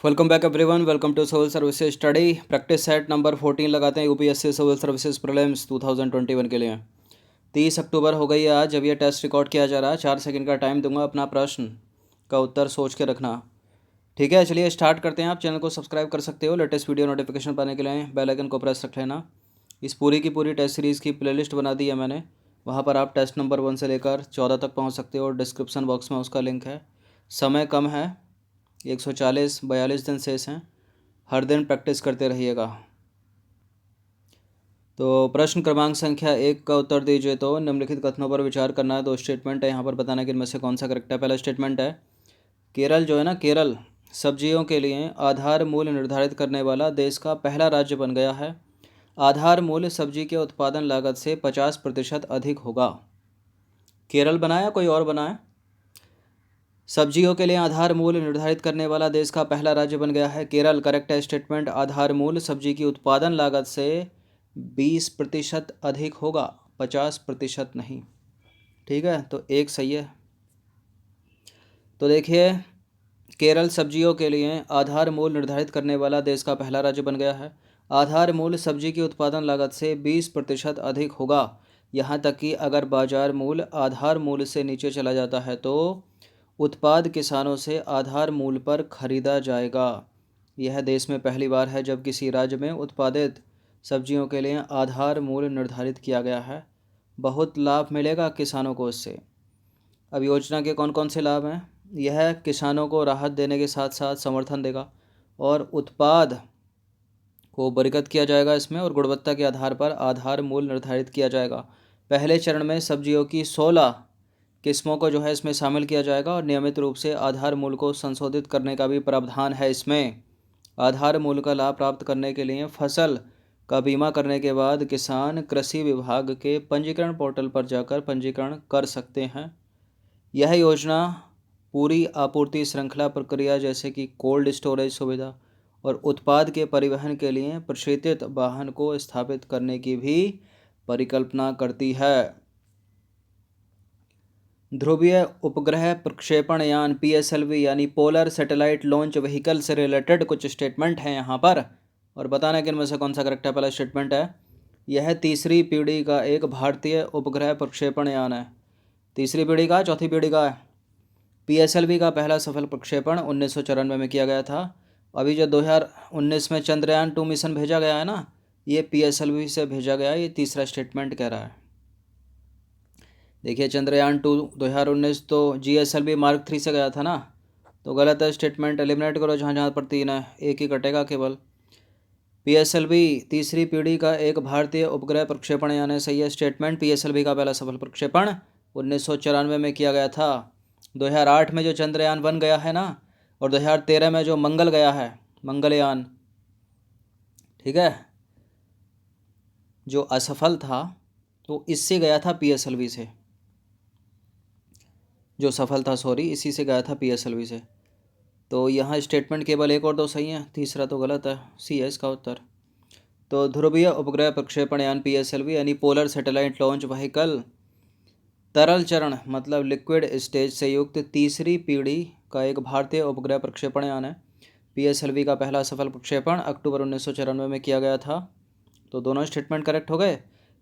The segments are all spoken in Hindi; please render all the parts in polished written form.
Welcome back everyone. Welcome to civil services study practice set number 14 लगाते हैं यूपीएससी सिविल सर्विसेज प्रीलिम्स 2021 के लिए। 30 अक्टूबर हो गई है आज जब ये टेस्ट रिकॉर्ड किया जा रहा है। 4 सेकंड का टाइम दूंगा, अपना प्रश्न का उत्तर सोच के रखना। ठीक है, चलिए स्टार्ट करते हैं। आप चैनल को सब्सक्राइब कर सकते हो लेटेस्ट वीडियो नोटिफिकेशन पाने के लिए। बेल आइकन को प्रेस रख लेना। इस पूरी की पूरी टेस्ट सीरीज़ की प्लेलिस्ट बना दी है मैंने, वहाँ पर आप टेस्ट नंबर 1 से लेकर 14 तक पहुँच सकते हो। डिस्क्रिप्शन बॉक्स में उसका लिंक है। समय कम है, 142 दिन शेष हैं। हर दिन प्रैक्टिस करते रहिएगा। तो प्रश्न क्रमांक संख्या 1 का उत्तर दीजिए। तो निम्नलिखित कथनों पर विचार करना है। दो स्टेटमेंट है यहाँ पर, बताना कि इनमें से कौन सा करेक्ट है। पहला स्टेटमेंट है, केरल जो है ना, केरल सब्जियों के लिए आधार मूल्य निर्धारित करने वाला देश का पहला राज्य बन गया है। आधार मूल्य सब्जी के उत्पादन लागत से 50% अधिक होगा। केरल बनाया, कोई और बनाया? सब्जियों के लिए आधार मूल्य निर्धारित करने वाला देश का पहला राज्य बन गया है केरल। करेक्ट है स्टेटमेंट। आधार मूल्य सब्जी की उत्पादन लागत से 20% अधिक होगा, 50% नहीं। ठीक है, तो एक सही है। तो देखिए, केरल सब्जियों के लिए आधार मूल्य निर्धारित करने वाला देश का पहला राज्य बन गया है। आधार मूल्य सब्जी की उत्पादन लागत से 20% अधिक होगा। यहाँ तक कि अगर बाजार मूल्य आधार मूल्य से नीचे चला जाता है तो उत्पाद किसानों से आधार मूल्य पर खरीदा जाएगा। यह देश में पहली बार है जब किसी राज्य में उत्पादित सब्जियों के लिए आधार मूल्य निर्धारित किया गया है। बहुत लाभ मिलेगा किसानों को इससे। अब योजना के कौन कौन से लाभ हैं? यह किसानों को राहत देने के साथ साथ समर्थन देगा और उत्पाद को वर्गीकृत किया जाएगा इसमें, और गुणवत्ता के आधार पर आधार मूल्य निर्धारित किया जाएगा। पहले चरण में सब्जियों की 16 किस्मों को जो है इसमें शामिल किया जाएगा और नियमित रूप से आधार मूल्य को संशोधित करने का भी प्रावधान है इसमें। आधार मूल्य का लाभ प्राप्त करने के लिए फसल का बीमा करने के बाद किसान कृषि विभाग के पंजीकरण पोर्टल पर जाकर पंजीकरण कर सकते हैं। यह योजना पूरी आपूर्ति श्रृंखला प्रक्रिया जैसे कि कोल्ड स्टोरेज सुविधा और उत्पाद के परिवहन के लिए प्रशीतित वाहन को स्थापित करने की भी परिकल्पना करती है। ध्रुवीय उपग्रह प्रक्षेपण यान पीएसएलवी यानी पोलर सैटेलाइट लॉन्च व्हीकल से रिलेटेड कुछ स्टेटमेंट हैं यहाँ पर, और बताना कि इनमें से कौन सा करेक्ट है। पहला स्टेटमेंट है, यह तीसरी पीढ़ी का एक भारतीय उपग्रह प्रक्षेपण यान है। तीसरी पीढ़ी का, चौथी पीढ़ी का है। पीएसएलवी का पहला सफल प्रक्षेपण 1994 में किया गया था। अभी जो 2019 में चंद्रयान-2 मिशन भेजा गया है ना, ये पीएसएलवी से भेजा गया है। ये तीसरा स्टेटमेंट कह रहा है। देखिए, चंद्रयान-2 2019 तो जीएसएलवी मार्क 3 से गया था ना, तो गलत है स्टेटमेंट। एलिमिनेट करो जहाँ जहाँ पर 3 है, एक ही कटेगा केवल। पीएसएलवी तीसरी पीढ़ी का एक भारतीय उपग्रह प्रक्षेपण यान है, सही है स्टेटमेंट। पीएसएलवी का पहला सफल प्रक्षेपण 1994 में किया गया था। 2008 में जो चंद्रयान-1 गया है ना, और 2013 में जो मंगल गया है, मंगलयान, ठीक है, जो असफल था तो इससे गया था पीएसएलवी से। जो सफल था, सॉरी, इसी से गया था पीएसएलवी से। तो यहाँ स्टेटमेंट केवल एक और दो सही हैं, तीसरा तो गलत है। सी है इसका उत्तर। तो ध्रुवीय उपग्रह प्रक्षेपण यान पीएसएलवी यानी पोलर सैटेलाइट लॉन्च व्हीकल तरल चरण मतलब लिक्विड स्टेज से युक्त तीसरी पीढ़ी का एक भारतीय उपग्रह प्रक्षेपण यान है। पीएसएलवी का पहला सफल प्रक्षेपण अक्टूबर 1994 में किया गया था। तो दोनों स्टेटमेंट करेक्ट हो गए।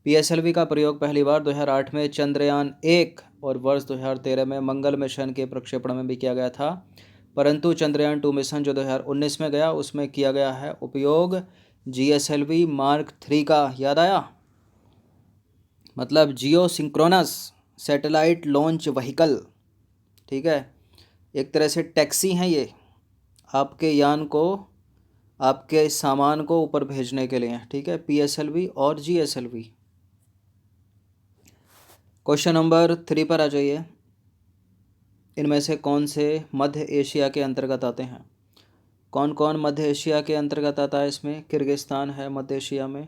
पीएसएलवी का प्रयोग पहली बार 2008 में चंद्रयान-1 और वर्ष 2013 में मंगल मिशन के प्रक्षेपण में भी किया गया था, परंतु चंद्रयान-2 मिशन जो 2019 में गया उसमें किया गया है उपयोग जीएसएलवी मार्क 3 का। याद आया? मतलब जियो सिंक्रोनस सैटेलाइट लॉन्च व्हीकल। ठीक है, एक तरह से टैक्सी हैं ये, आपके यान को, आपके सामान को ऊपर भेजने के लिए। ठीक है, पीएसएलवी और जीएसएलवी। क्वेश्चन नंबर 3 पर आ जाइए। इनमें से कौन से मध्य एशिया के अंतर्गत आते हैं? कौन कौन मध्य एशिया के अंतर्गत आता है इसमें? किर्गिस्तान है मध्य एशिया में,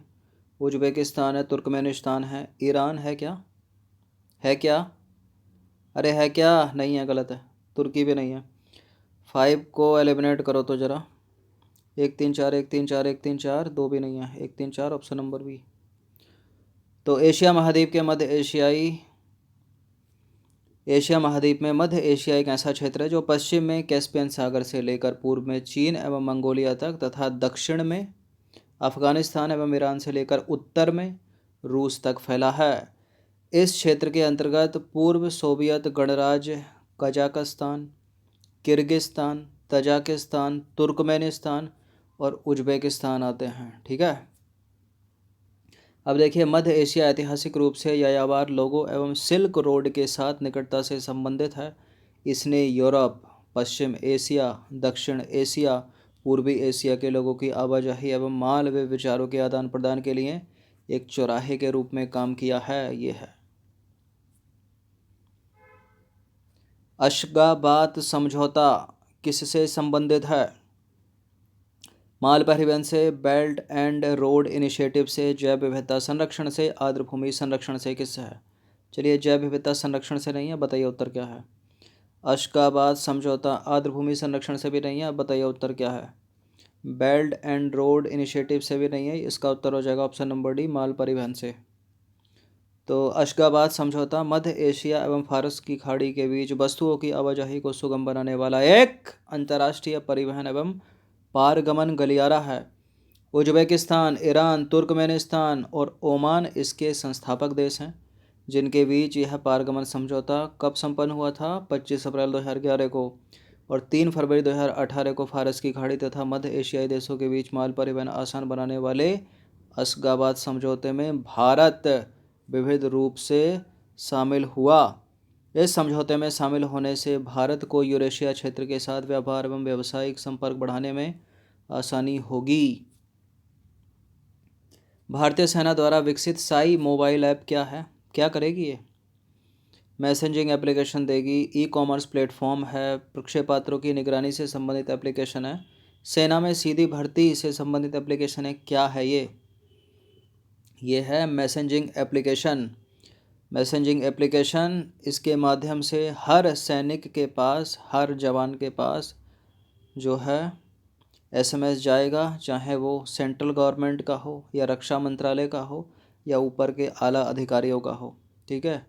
उज्बेकिस्तान है, तुर्कमेनिस्तान है, ईरान है क्या? है क्या? अरे है क्या? नहीं है, गलत है। तुर्की भी नहीं है। 5 को एलिमिनेट करो तो ज़रा। 1 3 4 1 3 4 1 3 4, 2 भी नहीं है। 1 3 4 ऑप्शन नंबर बी। तो एशिया महाद्वीप के मध्य एशियाई एशिया महाद्वीप में मध्य एशिया एक ऐसा क्षेत्र है जो पश्चिम में कैस्पियन सागर से लेकर पूर्व में चीन एवं मंगोलिया तक तथा दक्षिण में अफगानिस्तान एवं ईरान से लेकर उत्तर में रूस तक फैला है। इस क्षेत्र के अंतर्गत पूर्व सोवियत गणराज्य कजाकिस्तान, किर्गिस्तान, तजाकिस्तान, तुर्कमेनिस्तान और उज्बेकिस्तान आते हैं। ठीक है। अब देखिए, मध्य एशिया ऐतिहासिक रूप से यायावर लोगों एवं सिल्क रोड के साथ निकटता से संबंधित है। इसने यूरोप, पश्चिम एशिया, दक्षिण एशिया, पूर्वी एशिया के लोगों की आवाजाही एवं माल व विचारों के आदान प्रदान के लिए एक चौराहे के रूप में काम किया है। ये है अशगाबाद समझौता किससे संबंधित है? माल परिवहन से, बेल्ट एंड रोड इनिशिएटिव से, जैव विविधता संरक्षण से, आर्द्रभूमि संरक्षण से, किससे है? चलिए, जैव विविधता संरक्षण से नहीं है, बताइए उत्तर क्या है। अशगाबाद समझौता आर्द्रभूमि संरक्षण से भी नहीं है, बताइए उत्तर क्या है। बेल्ट एंड रोड इनिशिएटिव से भी नहीं है, इसका उत्तर हो जाएगा ऑप्शन नंबर डी, माल परिवहन से। तो अशगाबाद समझौता मध्य एशिया एवं फारस की खाड़ी के बीच वस्तुओं की आवाजाही को सुगम बनाने वाला एक अंतर्राष्ट्रीय परिवहन एवं पारगमन गलियारा है। उज्बेकिस्तान, ईरान, तुर्कमेनिस्तान और ओमान इसके संस्थापक देश हैं, जिनके बीच यह पारगमन समझौता कब संपन्न हुआ था? 25 अप्रैल 2011 को। और 3 फरवरी 2018 को फारस की खाड़ी तथा मध्य एशियाई देशों के बीच माल परिवहन आसान बनाने वाले अशगाबाद समझौते में भारत विविध रूप से शामिल हुआ। इस समझौते में शामिल होने से भारत को यूरेशिया क्षेत्र के साथ व्यापार एवं व्यावसायिक संपर्क बढ़ाने में आसानी होगी। भारतीय सेना द्वारा विकसित साई मोबाइल ऐप क्या है? क्या करेगी ये? मैसेजिंग एप्लीकेशन देगी, ई कॉमर्स प्लेटफॉर्म है, प्रक्षेपात्रों की निगरानी से संबंधित एप्लीकेशन है, सेना में सीधी भर्ती से संबंधित एप्लीकेशन है। क्या है ये? ये है मैसेजिंग एप्लीकेशन। मैसेजिंग एप्लीकेशन, इसके माध्यम से हर सैनिक के पास, हर जवान के पास जो है एसएमएस जाएगा, चाहे वो सेंट्रल गवर्नमेंट का हो या रक्षा मंत्रालय का हो या ऊपर के आला अधिकारियों का हो। ठीक है।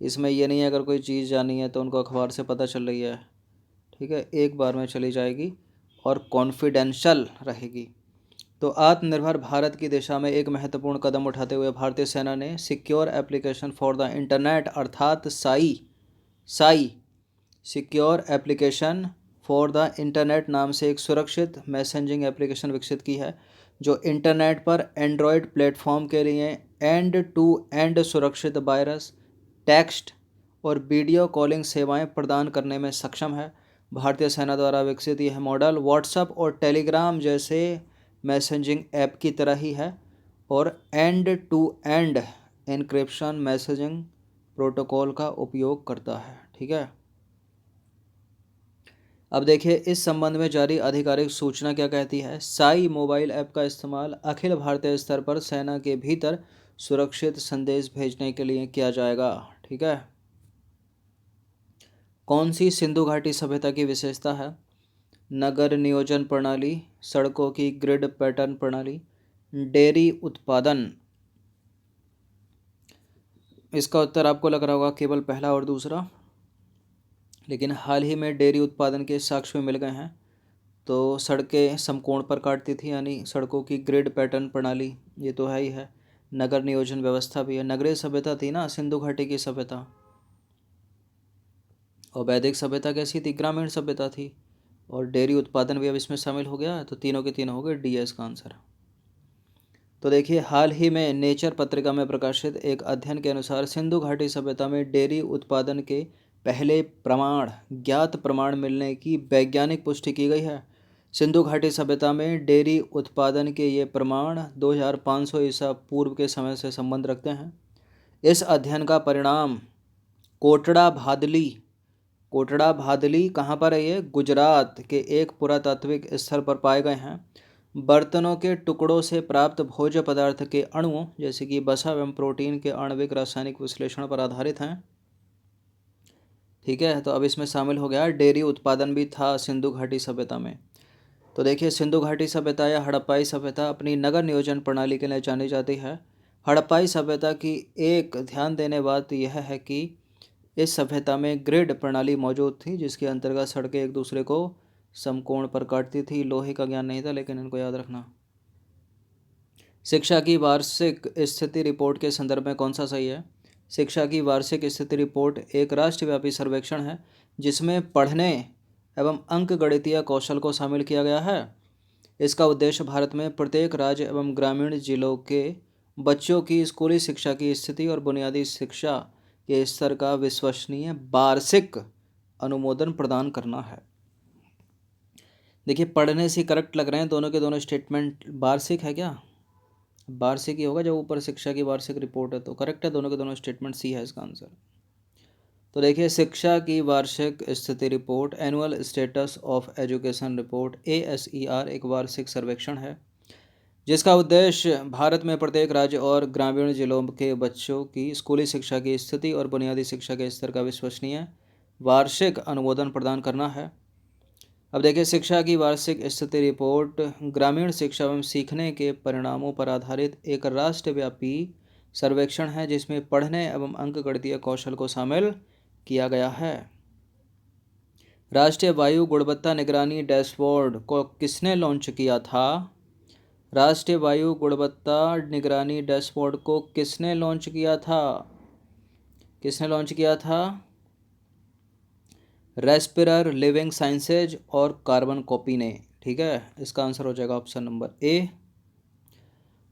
इसमें ये नहीं है अगर कोई चीज़ जानी है तो उनको अखबार से पता चल रही है। ठीक है, एक बार में चली जाएगी और कॉन्फिडेंशियल रहेगी। तो आत्मनिर्भर भारत की दिशा में एक महत्वपूर्ण कदम उठाते हुए भारतीय सेना ने secure application for the internet अर्थात SAI secure application for the internet नाम से एक सुरक्षित मैसेजिंग एप्लीकेशन विकसित की है, जो इंटरनेट पर एंड्रॉयड प्लेटफॉर्म के लिए एंड टू एंड सुरक्षित वायरस, टेक्स्ट और वीडियो कॉलिंग सेवाएं प्रदान करने में सक्षम है। भारतीय सेना द्वारा विकसित यह मॉडल व्हाट्सएप और टेलीग्राम जैसे मैसेजिंग ऐप की तरह ही है और end to end encryption messaging protocol का उपयोग करता है। ठीक है। अब देखिए, इस संबंध में जारी आधिकारिक सूचना क्या कहती है। साई मोबाइल ऐप का इस्तेमाल अखिल भारतीय स्तर पर सेना के भीतर सुरक्षित संदेश भेजने के लिए किया जाएगा। ठीक है। कौन सी सिंधु घाटी सभ्यता की विशेषता है? नगर नियोजन प्रणाली, सड़कों की ग्रिड पैटर्न प्रणाली, डेयरी उत्पादन। इसका उत्तर आपको लग रहा होगा केवल पहला और दूसरा, लेकिन हाल ही में डेयरी उत्पादन के साक्ष्य मिल गए हैं। तो सड़कें समकोण पर काटती थी, यानी सड़कों की ग्रिड पैटर्न प्रणाली, ये तो है ही है। नगर नियोजन व्यवस्था भी है। नगरीय सभ्यता थी ना सिंधु घाटी की सभ्यता। और वैदिक सभ्यता कैसी थी? ग्रामीण सभ्यता थी। और डेयरी उत्पादन भी अब इसमें शामिल हो गया, तो तीनों के तीनों हो गए डी एस का आंसर। तो देखिए, हाल ही में नेचर पत्रिका में प्रकाशित एक अध्ययन के अनुसार सिंधु घाटी सभ्यता में डेयरी उत्पादन के पहले ज्ञात प्रमाण मिलने की वैज्ञानिक पुष्टि की गई है। सिंधु घाटी सभ्यता में डेयरी उत्पादन के ये प्रमाण 2500 ईसा पूर्व के समय से संबंध रखते हैं। इस अध्ययन का परिणाम कोटड़ा भादली कहाँ पर है? ये गुजरात के एक पुरातात्विक स्थल पर पाए गए हैं। बर्तनों के टुकड़ों से प्राप्त भोज्य पदार्थ के अणुओं जैसे कि वसा एवं प्रोटीन के आणविक रासायनिक विश्लेषण पर आधारित हैं। ठीक है। तो अब इसमें शामिल हो गया डेयरी उत्पादन भी था सिंधु घाटी सभ्यता में। तो देखिए, सिंधु घाटी सभ्यता या हड़प्पाई सभ्यता अपनी नगर नियोजन प्रणाली के लिए जानी जाती है। हड़प्पाई सभ्यता की एक ध्यान देने बात यह है कि इस सभ्यता में ग्रिड प्रणाली मौजूद थी, जिसके अंतर्गत सड़कें एक दूसरे को समकोण पर काटती थी। लोहे का ज्ञान नहीं था, लेकिन इनको याद रखना। शिक्षा की वार्षिक स्थिति रिपोर्ट के संदर्भ में कौन सा सही है? शिक्षा की वार्षिक स्थिति रिपोर्ट एक राष्ट्रव्यापी सर्वेक्षण है जिसमें पढ़ने एवं अंकगणितीय कौशल को शामिल किया गया है। इसका उद्देश्य भारत में प्रत्येक राज्य एवं ग्रामीण जिलों के बच्चों की स्कूली शिक्षा की स्थिति और बुनियादी शिक्षा के स्तर का विश्वसनीय वार्षिक अनुमोदन प्रदान करना है। देखिए, पढ़ने से करेक्ट लग रहे हैं दोनों के दोनों स्टेटमेंट। वार्षिक है क्या? वार्षिक ही होगा, जब ऊपर शिक्षा की वार्षिक रिपोर्ट है तो करेक्ट है दोनों के दोनों स्टेटमेंट। सी है इसका आंसर। तो देखिए, शिक्षा की वार्षिक स्थिति report, annual status of education report ASER, एक वार्षिक सर्वेक्षण है जिसका उद्देश्य भारत में प्रत्येक राज्य और ग्रामीण जिलों के बच्चों की स्कूली शिक्षा की स्थिति और बुनियादी शिक्षा के स्तर का विश्वसनीय वार्षिक अनुमोदन प्रदान करना है। अब देखिए, शिक्षा की वार्षिक स्थिति रिपोर्ट ग्रामीण शिक्षा एवं सीखने के परिणामों पर आधारित एक राष्ट्रव्यापी सर्वेक्षण है जिसमें पढ़ने एवं अंकगणितीय कौशल को शामिल किया गया है। राष्ट्रीय वायु गुणवत्ता निगरानी डैशबोर्ड को किसने लॉन्च किया था? राष्ट्रीय वायु गुणवत्ता निगरानी डैशबोर्ड को किसने लॉन्च किया था? किसने लॉन्च किया था? रेस्पिरर लिविंग साइंसेज और कार्बन कॉपी ने। ठीक है, इसका आंसर हो जाएगा ऑप्शन नंबर ए।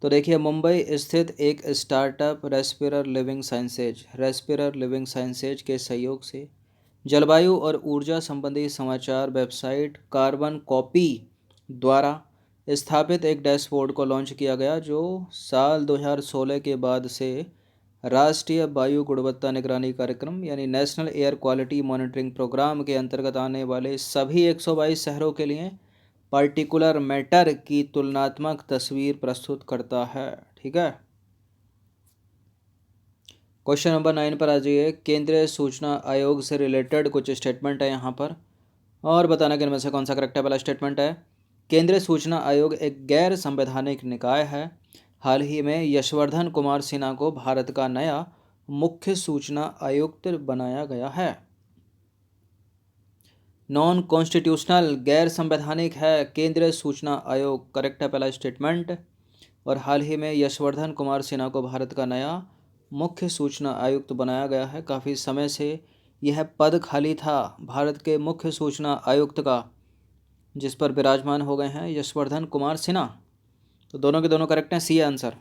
तो देखिए, मुंबई स्थित एक स्टार्टअप रेस्पिरर लिविंग साइंसेज के सहयोग से जलवायु और ऊर्जा संबंधी समाचार वेबसाइट कार्बन कॉपी द्वारा स्थापित एक डैशबोर्ड को लॉन्च किया गया, जो साल 2016 के बाद से राष्ट्रीय वायु गुणवत्ता निगरानी कार्यक्रम यानी national air quality monitoring programme के अंतर्गत आने वाले सभी 122 शहरों के लिए पार्टिकुलर मैटर की तुलनात्मक तस्वीर प्रस्तुत करता है। ठीक है, क्वेश्चन नंबर 9 पर आ जाइए। केंद्रीय सूचना आयोग से रिलेटेड कुछ स्टेटमेंट है यहाँ पर और बताना कि इनमें से कौन सा करेक्ट है। पहला स्टेटमेंट है, केंद्रीय सूचना आयोग एक गैर संवैधानिक निकाय है। हाल ही में यशवर्धन कुमार सिन्हा को भारत का नया मुख्य सूचना आयुक्त बनाया गया है। नॉन कॉन्स्टिट्यूशनल, गैर संवैधानिक है केंद्रीय सूचना आयोग, करेक्ट है पहला स्टेटमेंट। और हाल ही में यशवर्धन कुमार सिन्हा को भारत का नया मुख्य सूचना आयुक्त बनाया गया है। काफ़ी समय से यह पद खाली था भारत के मुख्य सूचना आयुक्त का, जिस पर विराजमान हो गए हैं यशवर्धन कुमार सिन्हा। तो दोनों के दोनों करेक्ट हैं, सी आंसर।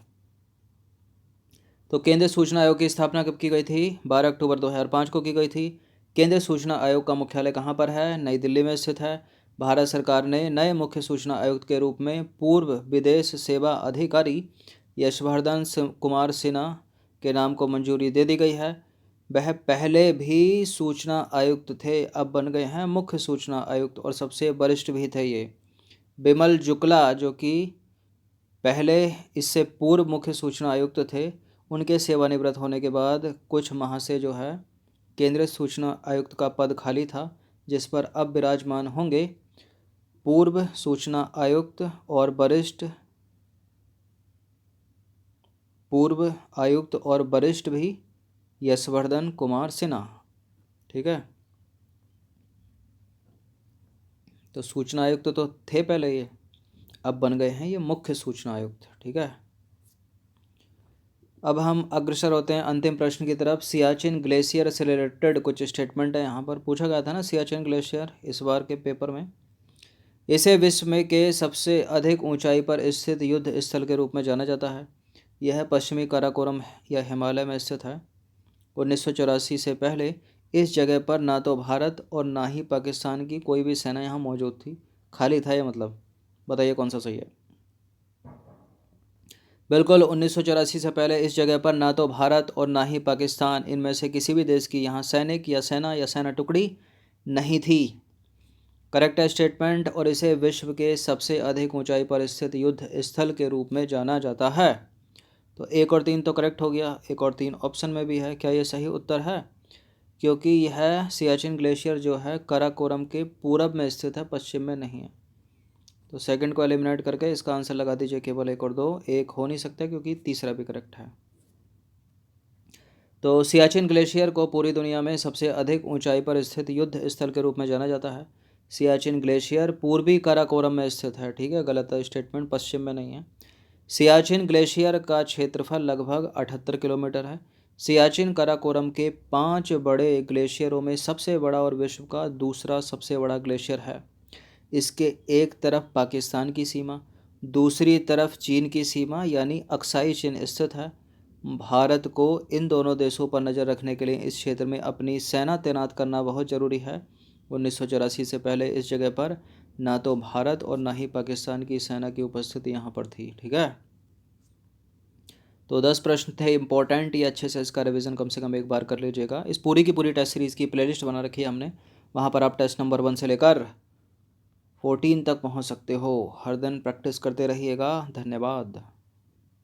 तो केंद्रीय सूचना आयोग की स्थापना कब की गई थी? 12 अक्टूबर 2005 को की गई थी। केंद्रीय सूचना आयोग का मुख्यालय कहाँ पर है? नई दिल्ली में स्थित है। भारत सरकार ने नए मुख्य सूचना आयुक्त के रूप में पूर्व विदेश सेवा अधिकारी यशवर्धन कुमार सिन्हा के नाम को मंजूरी दे दी गई है। वह पहले भी सूचना आयुक्त थे, अब बन गए हैं मुख्य सूचना आयुक्त और सबसे वरिष्ठ भी थे ये। बिमल जुकला, जो कि पहले इससे पूर्व मुख्य सूचना आयुक्त थे, उनके सेवानिवृत्त होने के बाद कुछ माह से जो है केंद्रीय सूचना आयुक्त का पद खाली था, जिस पर अब विराजमान होंगे पूर्व सूचना आयुक्त और वरिष्ठ भी यशवर्धन कुमार सिन्हा। ठीक है, तो सूचना आयुक्त तो थे पहले ये, अब बन गए हैं ये मुख्य सूचना आयुक्त। ठीक है, अब हम अग्रसर होते हैं अंतिम प्रश्न की तरफ। सियाचिन ग्लेशियर से रिलेटेड कुछ स्टेटमेंट है यहाँ पर। पूछा गया था ना सियाचिन ग्लेशियर इस बार के पेपर में। इसे विश्व में के सबसे अधिक ऊंचाई पर स्थित युद्ध स्थल के रूप में जाना जाता है। यह पश्चिमी काराकोरम या हिमालय में स्थित है। 1984 से पहले इस जगह पर ना तो भारत और ना ही पाकिस्तान की कोई भी सेना यहाँ मौजूद थी, खाली था ये। मतलब बताइए कौन सा सही है। बिल्कुल, 1984 से पहले इस जगह पर ना तो भारत और ना ही पाकिस्तान, इनमें से किसी भी देश की यहाँ सैनिक या सेना टुकड़ी नहीं थी। करेक्ट है स्टेटमेंट। और इसे विश्व के सबसे अधिक ऊंचाई पर स्थित युद्ध स्थल के रूप में जाना जाता है। तो 1 और 3 तो करेक्ट हो गया, 1 और 3 ऑप्शन में भी है। क्या ये सही उत्तर है? क्योंकि यह सियाचिन ग्लेशियर जो है काराकोरम के पूरब में स्थित है, पश्चिम में नहीं है। तो सेकंड को एलिमिनेट करके इसका आंसर लगा दीजिए केवल 1 और 2। 1 हो नहीं सकता क्योंकि तीसरा भी करेक्ट है। तो सियाचिन ग्लेशियर को पूरी दुनिया में सबसे अधिक ऊंचाई पर स्थित युद्ध स्थल के रूप में जाना जाता है। सियाचिन ग्लेशियर पूर्वी काराकोरम में स्थित है। ठीक है, गलत स्टेटमेंट, पश्चिम में नहीं है। सियाचिन ग्लेशियर का क्षेत्रफल लगभग 78 किलोमीटर है। सियाचिन काराकोरम के 5 बड़े ग्लेशियरों में सबसे बड़ा और विश्व का दूसरा सबसे बड़ा ग्लेशियर है। इसके एक तरफ पाकिस्तान की सीमा, दूसरी तरफ चीन की सीमा यानी अक्साई चीन स्थित है। भारत को इन दोनों देशों पर नज़र रखने के लिए इस क्षेत्र में अपनी सेना तैनात करना बहुत ज़रूरी है। 1984 से पहले इस जगह पर ना तो भारत और ना ही पाकिस्तान की सेना की उपस्थिति यहाँ पर थी। ठीक है, तो 10 प्रश्न थे इंपॉर्टेंट, ये अच्छे से इसका रिवीजन कम से कम एक बार कर लीजिएगा। इस पूरी की पूरी टेस्ट सीरीज़ की प्लेलिस्ट बना रखी है हमने, वहाँ पर आप टेस्ट नंबर 1 से लेकर 14 तक पहुँच सकते हो। हर दिन प्रैक्टिस करते रहिएगा। धन्यवाद।